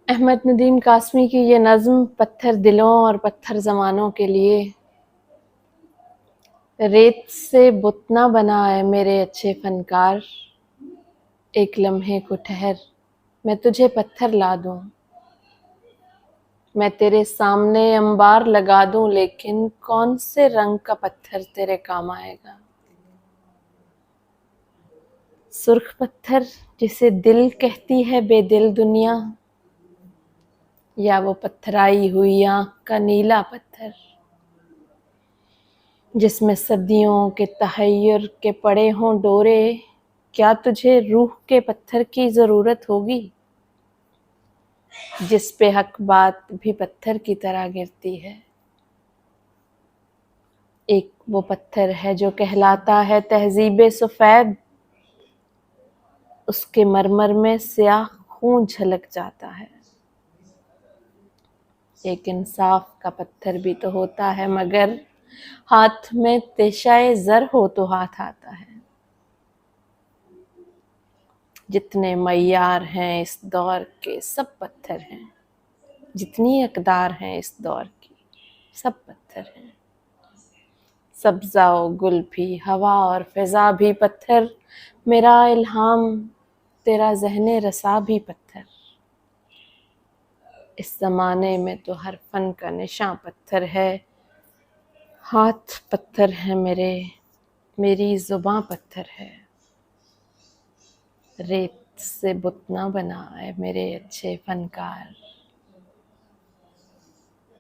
अहमद नदीम कासमी की ये नज़्म पत्थर दिलों और पत्थर ज़मानों के लिए। रेत से बुत ना बनाए मेरे अच्छे फनकार, एक लम्हे को ठहर मैं तुझे पत्थर ला दूं। मैं तेरे सामने अंबार लगा दूं, लेकिन कौन से रंग का पत्थर तेरे काम आएगा। सुर्ख पत्थर जिसे दिल कहती है बेदिल दुनिया, या वो पत्थराई हुई आंख का नीला पत्थर जिसमें सदियों के तहय्युर के पड़े हों डोरे। क्या तुझे रूह के पत्थर की जरूरत होगी, जिस पे हक बात भी पत्थर की तरह गिरती है। एक वो पत्थर है जो कहलाता है तहजीब सफेद, उसके मरमर में स्याह खून झलक जाता है। एक इंसाफ का पत्थर भी तो होता है, मगर हाथ में तेशाए जर हो तो हाथ आता है। जितने मय्यार हैं इस दौर के सब पत्थर हैं, जितनी अकदार हैं इस दौर की सब पत्थर हैं। सब्ज़ा और गुल भी, हवा और फिजा भी पत्थर, मेरा इल्हाम तेरा ज़हने रसा भी पत्थर। इस ज़माने में तो हर फन का निशान पत्थर है। हाथ पत्थर है मेरे, मेरी ज़ुबां पत्थर है। रेत से बुत ना बनाए मेरे अच्छे फनकार।